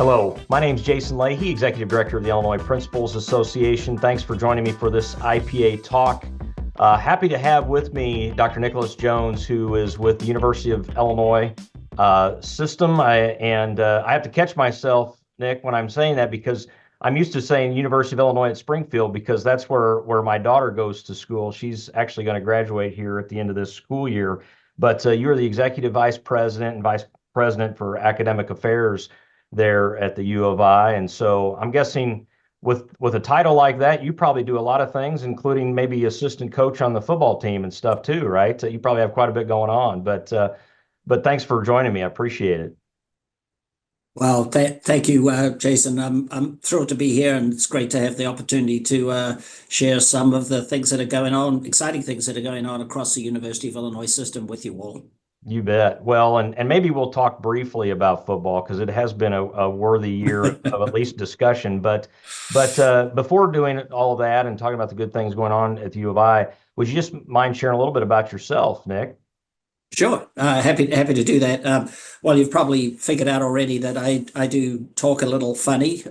Hello, my name is Jason Leahy, Executive Director of the Illinois Principals Association. Thanks for joining me for this IPA talk. Happy to have with me Dr. Nicholas Jones, who is with the University of Illinois system. I have to catch myself, Nick, when I'm saying that because I'm used to saying University of Illinois at Springfield because that's where my daughter goes to school. She's actually going to graduate here at the end of this school year. But you're the Executive Vice President and Vice President for Academic Affairs there at the U of I. And so I'm guessing with a title like that, you probably do a lot of things, including maybe assistant coach on the football team and stuff too, right? You probably have quite a bit going on. But thanks for joining me. I appreciate it. Well, thank you, Jason. I'm thrilled to be here, and it's great to have the opportunity to share some of the things that are going on, exciting things that are going on across the University of Illinois system with you all. You bet. Well, and maybe we'll talk briefly about football because it has been a worthy year of at least discussion. But before doing all of that and talking about the good things going on at the U of I, would you just mind sharing a little bit about yourself, Nick? Sure. Happy to do that. Well, you've probably figured out already that I do talk a little funny.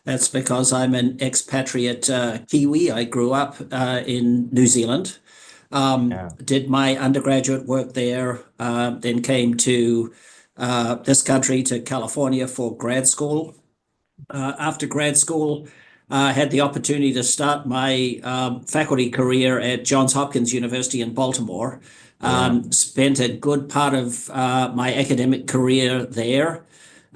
That's because I'm an expatriate Kiwi. I grew up in New Zealand. Did my undergraduate work there, then came to this country, to California, for grad school. After grad school, had the opportunity to start my faculty career at Johns Hopkins University in Baltimore. Spent a good part of my academic career there,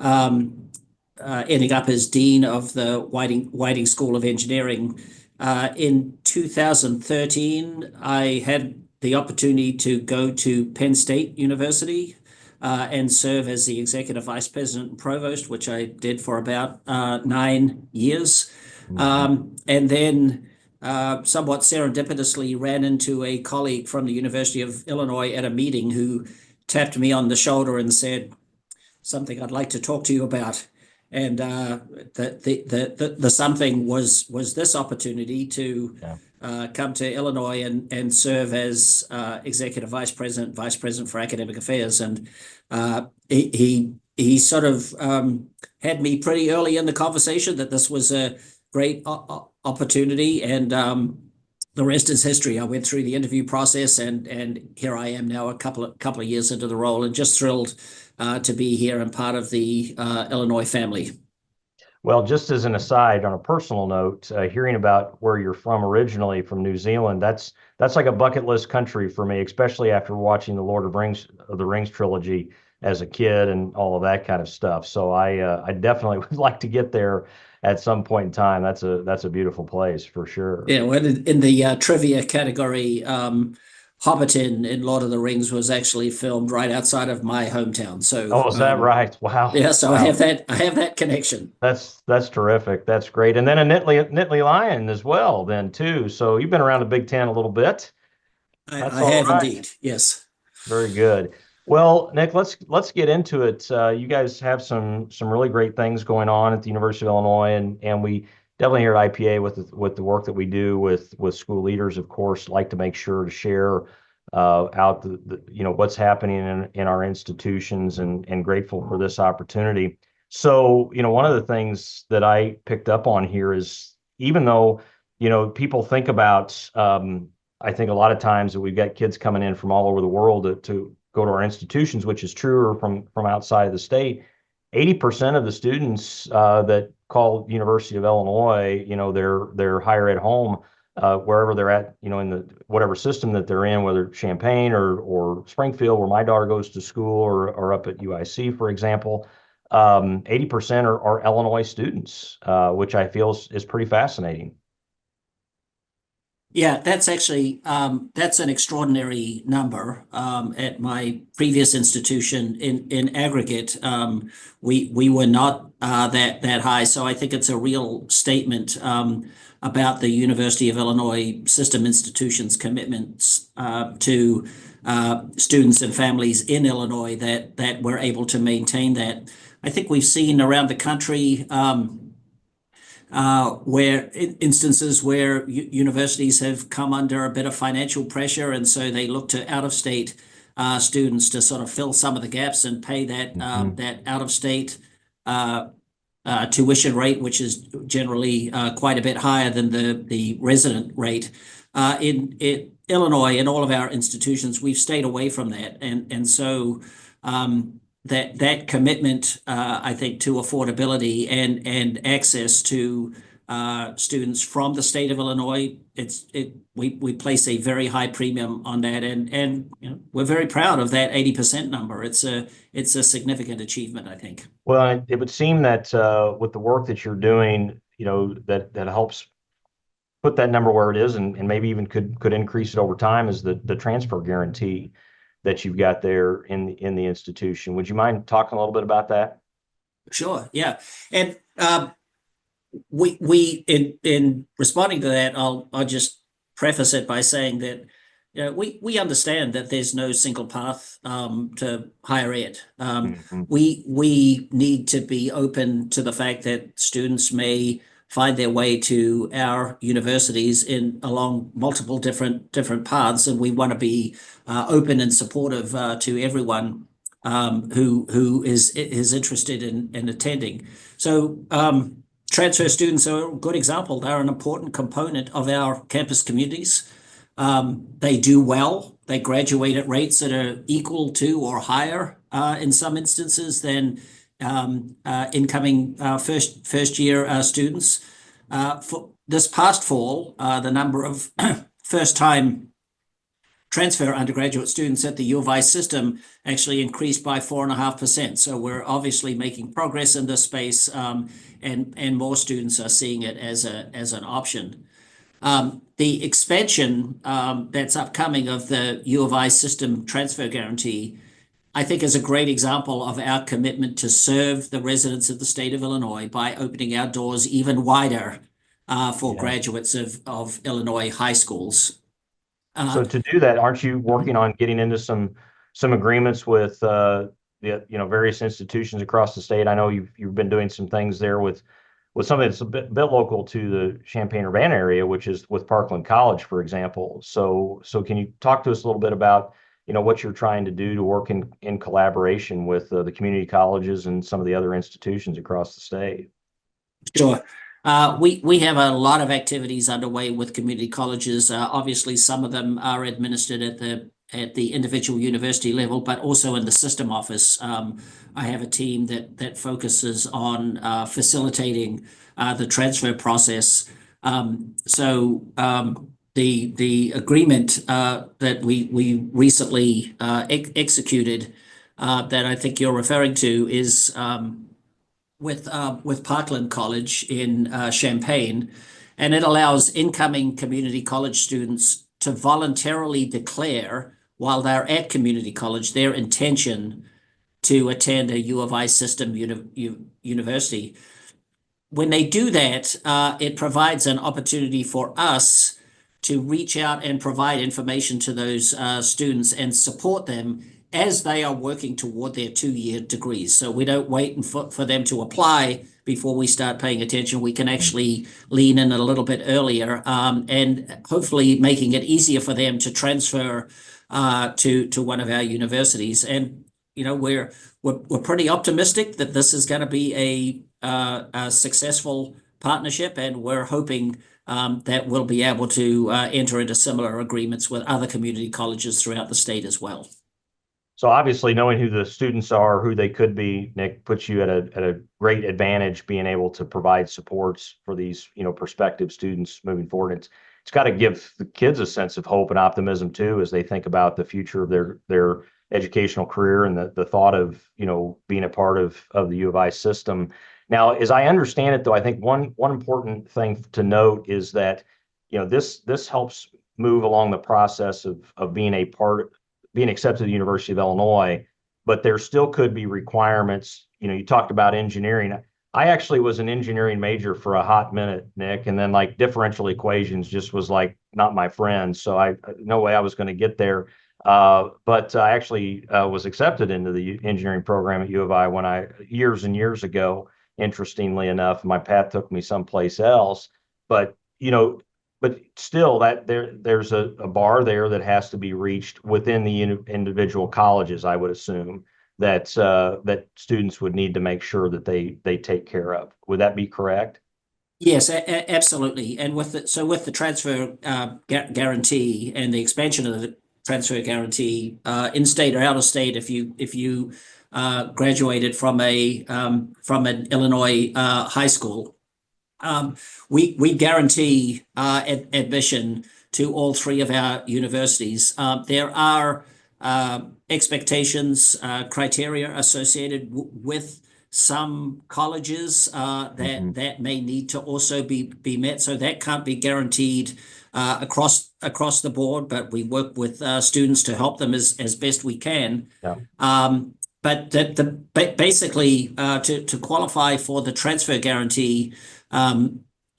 ending up as Dean of the Whiting School of Engineering. In 2013, I had the opportunity to go to Penn State University and serve as the Executive Vice President and Provost, which I did for about 9 years. And then somewhat serendipitously ran into a colleague from the University of Illinois at a meeting who tapped me on the shoulder and said, "Something I'd like to talk to you about." And the something was this opportunity to come to Illinois and serve as Executive Vice President for Academic Affairs. And he sort of had me pretty early in the conversation that this was a great opportunity, and the rest is history. I went through the interview process, and here I am now, a couple of years into the role, and just thrilled to be here and part of the Illinois family. Well, just as an aside, on a personal note, hearing about where you're from originally, from New Zealand, that's like a bucket list country for me, especially after watching the Lord of the Rings trilogy as a kid and all of that kind of stuff. So I definitely would like to get there at some point in time. That's a beautiful place for sure. Yeah, well, in the trivia category, Hobbiton in Lord of the Rings was actually filmed right outside of my hometown. So, oh, is that right? Wow. Yeah, so wow. I have that connection. That's terrific. That's great. And then a Nittany Lion as well, then too. So you've been around the Big Ten a little bit. I have indeed. Yes. Very good. Well, Nick, let's get into it. You guys have some really great things going on at the University of Illinois, and we definitely here at IPA with the work that we do with school leaders, of course, like to make sure to share out the what's happening in our institutions, and grateful for this opportunity. So, one of the things that I picked up on here is, even though, people think about, I think a lot of times that we've got kids coming in from all over the world to go to our institutions, which is true, or from outside of the state. 80% of the students that call University of Illinois, their higher ed home, wherever they're at, in the whatever system that they're in, whether it's Champaign or Springfield, where my daughter goes to school, or up at UIC, for example, 80% are Illinois students, which I feel is pretty fascinating. Yeah, that's actually that's an extraordinary number. At my previous institution, in aggregate, we were not that high. So I think it's a real statement about the University of Illinois system institutions' commitments to students and families in Illinois, that we're able to maintain that. I think we've seen around the country where instances where universities have come under a bit of financial pressure, and so they look to out-of-state students to sort of fill some of the gaps and pay that that out-of-state tuition rate, which is generally quite a bit higher than the resident rate. In Illinois, in all of our institutions, we've stayed away from that, and so that commitment, I think, to affordability and access to students from the state of Illinois, we place a very high premium on that, and we're very proud of that 80% number. It's a significant achievement, I think. Well, it would seem that with the work that you're doing, that helps put that number where it is, and maybe even could increase it over time, is the transfer guarantee that you've got there in the institution. Would you mind talking a little bit about that? Sure, yeah, and we in responding to that, I'll just preface it by saying that we understand that there's no single path to higher ed. Mhm. We need to be open to the fact that students may find their way to our universities in along multiple different paths, and we want to be open and supportive to everyone who is interested in attending. So transfer students are a good example. They're an important component of our campus communities. They do well. They graduate at rates that are equal to or higher in some instances than incoming first year students. For this past fall, the number of first time transfer undergraduate students at the U of I system actually increased by 4.5%. So we're obviously making progress in this space, and more students are seeing it as an option. The expansion that's upcoming of the U of I system transfer guarantee, I think, is a great example of our commitment to serve the residents of the state of Illinois by opening our doors even wider for Yeah. graduates of Illinois high schools. So to do that, aren't you working on getting into some agreements with the various institutions across the state? I know you've been doing some things there with something that's a bit local to the Champaign-Urbana area, which is with Parkland College, for example. So can you talk to us a little bit about what you're trying to do to work in collaboration with the community colleges and some of the other institutions across the state? Sure. We have a lot of activities underway with community colleges. Obviously, some of them are administered at the individual university level, but also in the system office. I have a team that focuses on facilitating the transfer process. The agreement that we recently executed that I think you're referring to is with Parkland College in Champaign, and it allows incoming community college students to voluntarily declare while they're at community college their intention to attend a U of I system university. When they do that, it provides an opportunity for us to reach out and provide information to those students and support them as they are working toward their 2-year degrees. So we don't wait for them to apply before we start paying attention. We can actually lean in a little bit earlier, and hopefully making it easier for them to transfer to one of our universities. And we're pretty optimistic that this is going to be a successful partnership, and we're hoping that we'll be able to enter into similar agreements with other community colleges throughout the state as well. So obviously, knowing who the students are, who they could be, Nick, puts you at a great advantage being able to provide supports for these, prospective students moving forward. It's got to give the kids a sense of hope and optimism too, as they think about the future of their educational career and the thought of, being a part of the U of I system. Now, as I understand it, though, I think one important thing to note is that, this helps move along the process of being accepted to the University of Illinois, but there still could be requirements. You talked about engineering. I actually was an engineering major for a hot minute, Nick, and then like differential equations just was like not my friend. So no way I was going to get there. But I actually was accepted into the engineering program at U of I years and years ago. Interestingly enough, my path took me someplace else. But but still, that there's a bar there that has to be reached within the individual colleges, I would assume. that students would need to make sure that they take care of. Would that be correct? Yes, absolutely. And with the transfer guarantee and the expansion of the transfer guarantee, in state or out of state, if you graduated from an Illinois high school, um, we guarantee admission to all three of our universities. There are expectations, criteria associated with some colleges Hmm. that may need to also be met. So that can't be guaranteed across the board, but we work with students to help them as best we can. Yeah. But basically, to qualify for the transfer guarantee,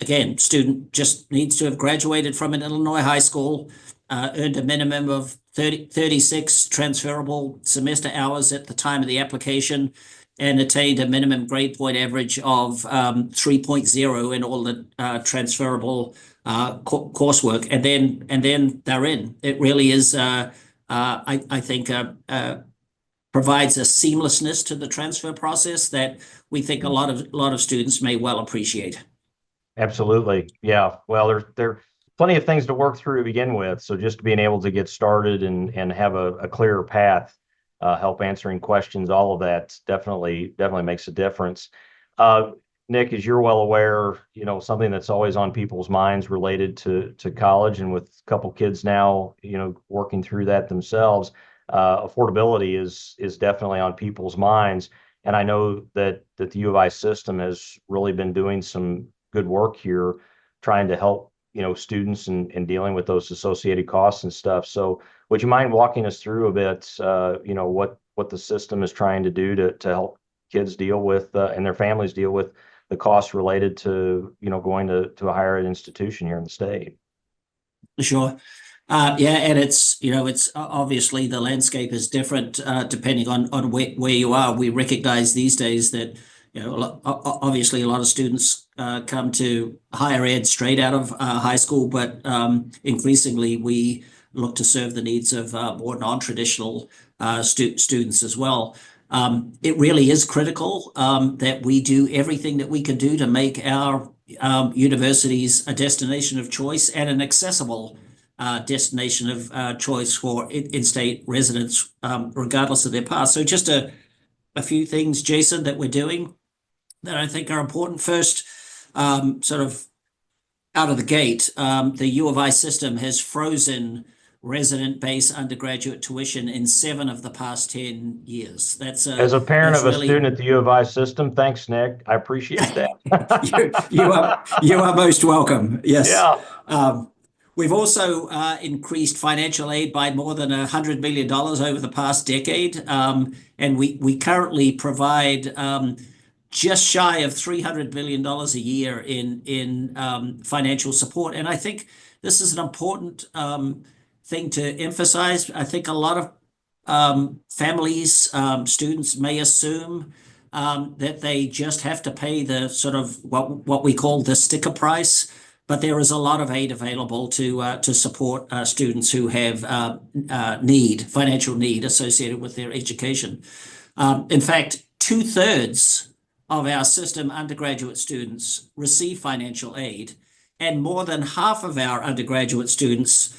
again, student just needs to have graduated from an Illinois high school, earned a minimum of 36 transferable semester hours at the time of the application, and attained a minimum grade point average of 3.0 in all the transferable coursework, and then they're in. It really is, I think, provides a seamlessness to the transfer process that we think a lot of students may well appreciate. Absolutely. Yeah. Well, there plenty of things to work through to begin with. So just being able to get started and have a clearer path, help answering questions, all of that definitely makes a difference. Uh, Nick, as you're well aware, something that's always on people's minds related to college, and with a couple kids now, working through that themselves, affordability is definitely on people's minds. And I know that the U of I system has really been doing some good work here, trying to help students and dealing with those associated costs and stuff. So would you mind walking us through a bit, what the system is trying to do to help kids deal with and their families deal with the costs related to going to a higher ed institution here in the state? Sure. Yeah, and it's obviously the landscape is different depending on where you are. We recognize these days that obviously a lot of students come to higher ed straight out of high school, but increasingly we look to serve the needs of more non-traditional students as well. It really is critical that we do everything that we can do to make our universities a destination of choice and an accessible destination of choice for in-state residents, regardless of their past. So just a few things, Jason, that we're doing that I think are important. First, sort of out of the gate, the U of I system has frozen resident-based undergraduate tuition in 7 of the past 10 years. As a parent That's of a really student at the U of I system, thanks, Nick. I appreciate that. you are most welcome. Yes. Yeah. We've also increased financial aid by more than $100 million over the past decade. And we currently provide just shy of $300 million a year in financial support. And I think this is an important thing to emphasize. I think a lot of families, students may assume that they just have to pay the sort of what we call the sticker price, but there is a lot of aid available to support students who have financial need associated with their education. In fact, 2/3 of our system undergraduate students receive financial aid, and more than half of our undergraduate students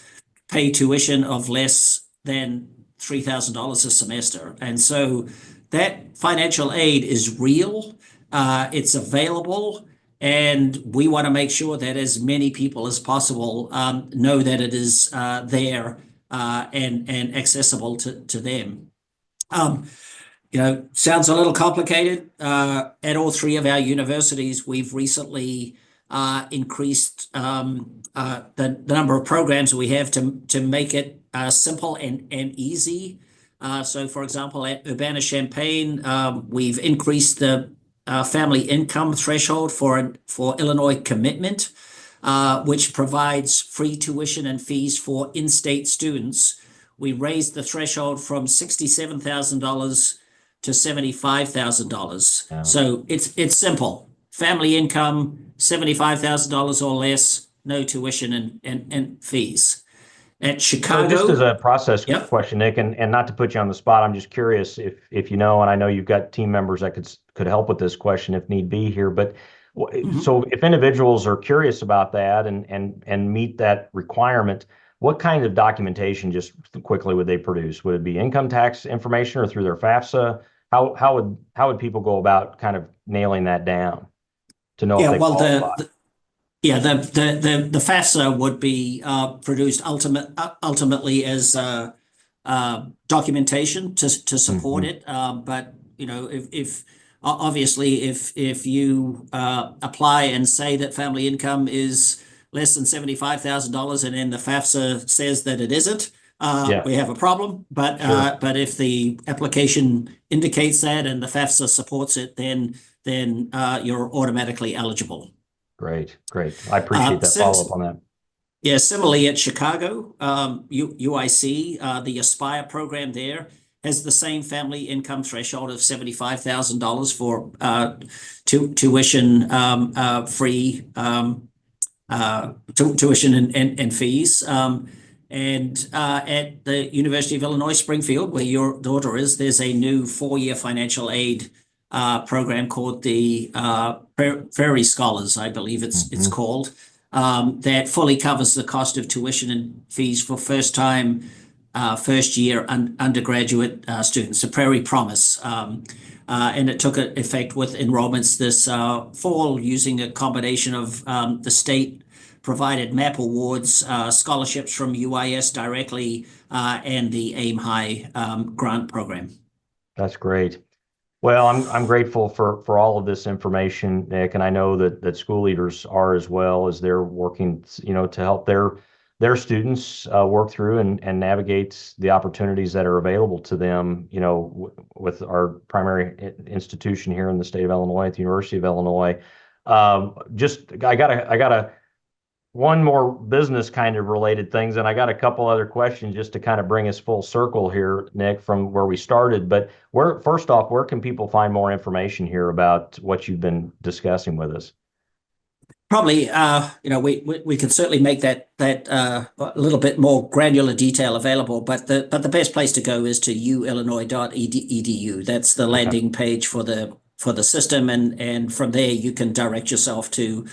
pay tuition of less than $3,000 a semester. And so that financial aid is real, it's available, and we want to make sure that as many people as possible know that it is there and accessible to them. Sounds a little complicated. At all three of our universities, we've recently increased the number of programs we have to make it simple and easy. So, for example, at Urbana-Champaign, we've increased the family income threshold for Illinois commitment, which provides free tuition and fees for in-state students. We raised the threshold from $67,000 to $75,000. Yeah. So it's simple. Family income, $75,000 or less, no tuition and fees. At So just as Chicago, a process yep. question, Nick, and not to put you on the spot, I'm just curious if you know, and I know you've got team members that could help with this question if need be here, but Mhm. so if individuals are curious about that and meet that requirement, what kind of documentation just quickly would they produce? Would it be income tax information or through their FAFSA? How would people go about kind of nailing that down to know if Yeah, they well, qualify? yeah, the FAFSA would be produced ultimately as documentation to support Hmm. it. But if obviously if you apply and say that family income is less than $75,000, and then the FAFSA says that it isn't, Yeah, we have a problem. sure. But if the application indicates that and the FAFSA supports it, then you're automatically eligible. Great, great. I appreciate that follow-up Since on that. Yeah, similarly at Chicago, UIC, the Aspire program there has the same family income threshold of $75,000 for tuition free tuition and fees. And at the University of Illinois Springfield, where your daughter is, there's a new 4-year financial aid program called the Prairie Scholars, I believe it's Hmm. called, that fully covers the cost of tuition and fees for first year undergraduate students, the Prairie Promise. And it took effect with enrollments this fall using a combination of the state provided MAP awards, scholarships from UIS directly, and the AIM High grant program. That's great. Well, I'm grateful for all of this information, Nick, and I know that school leaders are as well as they're working, to help their students work through and navigate the opportunities that are available to them, with our primary institution here in the state of Illinois, at the University of Illinois. Just I got a one more business kind of related things, and I got a couple other questions just to kind of bring us full circle here, Nick, from where we started. But first off, where can people find more information here about what you've been discussing with us? Probably, we could certainly make that a little bit more granular detail available, but the best place to go is to uillinois.edu. That's the Okay. landing page for the system, and from there you can direct yourself to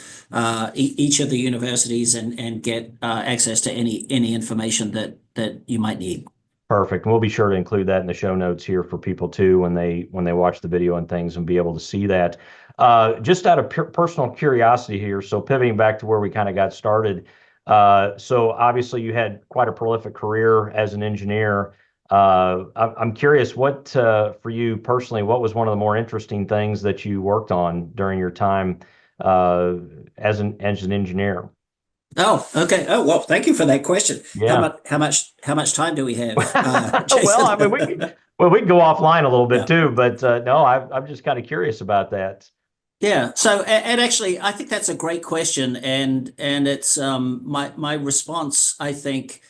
each of the universities and get access to any information that you might need. Perfect. And we'll be sure to include that in the show notes here for people too when they watch the video and things and be able to see that. Just out of personal curiosity here, so pivoting back to where we kind of got started. So obviously you had quite a prolific career as an engineer. I'm curious, what for you personally, what was one of the more interesting things that you worked on during your time uh, as an engineer? Oh, okay. Oh, well, thank you for that question. Yeah. How much time do we have, Well, Jason? I mean, we can go offline a little bit Yeah. too, but no, I'm just kind of curious about that. Yeah. So, and actually, I think that's a great question, and it's my response. I think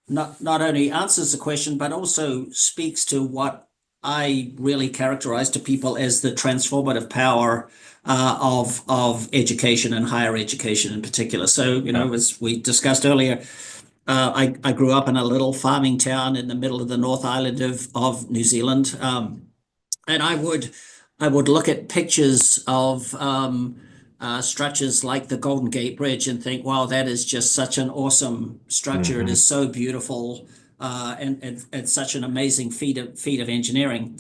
not only answers the question, but also speaks to what I really characterize to people as the transformative power of education and higher education in particular. So, Yeah. as we discussed earlier, I grew up in a little farming town in the middle of the North Island of New Zealand. And I would look at pictures of structures like the Golden Gate Bridge and think, wow, that is just such an awesome structure. It Hmm. is so beautiful, and such an amazing feat of engineering.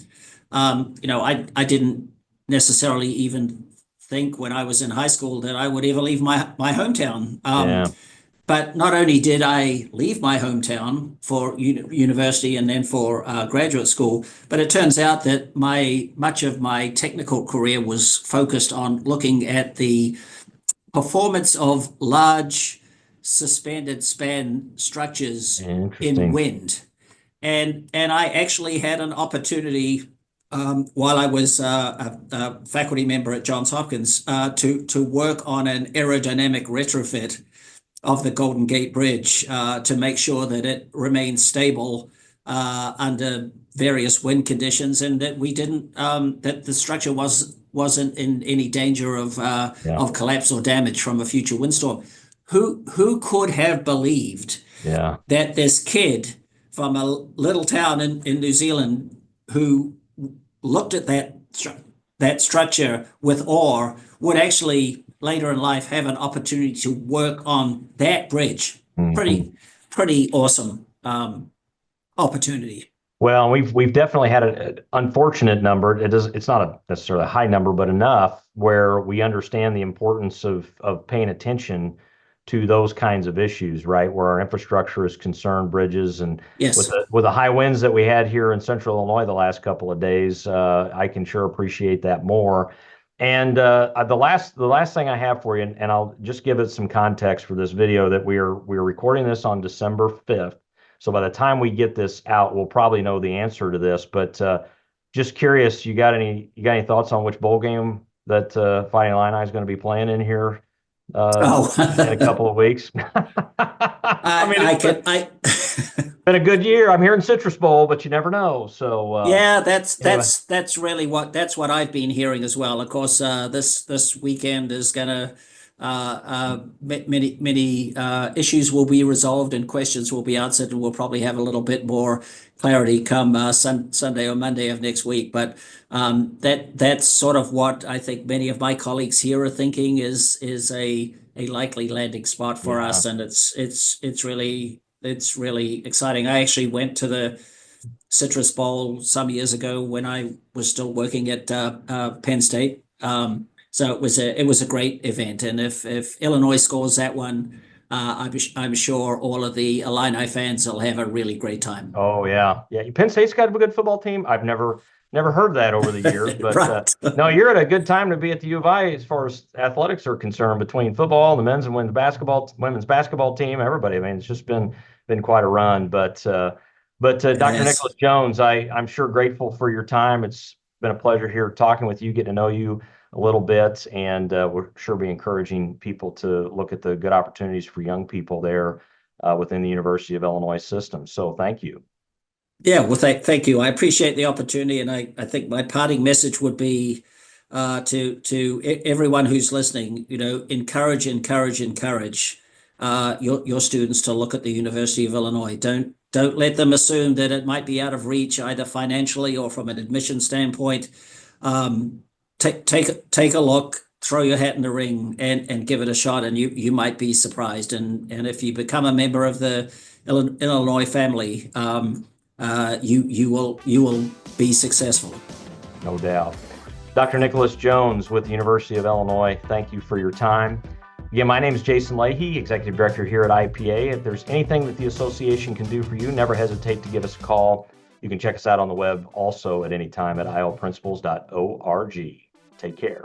I didn't necessarily even think when I was in high school that I would ever leave my hometown. Yeah. But not only did I leave my hometown for university and then for graduate school, but it turns out that much of my technical career was focused on looking at the performance of large suspended span structures in Interesting. wind. And I actually had an opportunity while I was a faculty member at Johns Hopkins to work on an aerodynamic retrofit of the Golden Gate Bridge to make sure that it remains stable under various wind conditions, and that we didn't that the structure wasn't in any danger Yeah. of collapse or damage from a future windstorm. Who could have believed Yeah. that this kid from a little town in New Zealand who looked at that structure with awe would actually later in life have an opportunity to work on that bridge. Mhm. Pretty awesome opportunity. Well, we've definitely had an unfortunate number. It's not necessarily a high number, but enough where we understand the importance of paying attention to those kinds of issues, right? Where our infrastructure is concerned, bridges, and Yes. with the high winds that we had here in Central Illinois the last couple of days, I can sure appreciate that more. And the last thing I have for you, and I'll just give it some context for this video that we're recording this on December 5th. So by the time we get this out, we'll probably know the answer to this. But just curious, you got any thoughts on which bowl game that Fighting Illini is going to be playing in here Oh, in a couple of weeks? I mean, I can I been a good year. I'm here in Citrus Bowl, but you never know. So Yeah, that's anyway, that's that's really that's what I've been hearing as well. Of course, this weekend is gonna many issues will be resolved and questions will be answered, and we'll probably have a little bit more clarity come Sunday or Monday of next week. But that's sort of what I think many of my colleagues here are thinking is a likely landing spot for yeah. us, and it's really exciting. I actually went to the Citrus Bowl some years ago when I was still working at Penn State. So it was a great event, and if Illinois scores that one, I'm sure all of the Illini fans will have a really great time. Oh yeah, yeah. Penn State's got a good football team. I've never heard that over the years, but Right. no, you're at a good time to be at the U of I as far as athletics are concerned. Between football, the men's and women's basketball team, everybody. I mean, it's just been quite a run. But It Dr. has. Nicholas Jones, I'm sure grateful for your time. It's been a pleasure here talking with you, getting to know you a little bit, and we'll sure be encouraging people to look at the good opportunities for young people there within the University of Illinois system. So thank you. Yeah, well, thank you. I appreciate the opportunity, and I think my parting message would be to everyone who's listening, encourage, encourage, encourage your students to look at the University of Illinois. Don't let them assume that it might be out of reach, either financially or from an admission standpoint. Take a look, throw your hat in the ring, and give it a shot, and you might be surprised. And if you become a member of the Illinois family, you will be successful. No doubt. Dr. Nicholas Jones with the University of Illinois, thank you for your time. Again, my name is Jason Leahy, Executive Director here at IPA. If there's anything that the association can do for you, never hesitate to give us a call. You can check us out on the web also at any time at ilprinciples.org. Take care.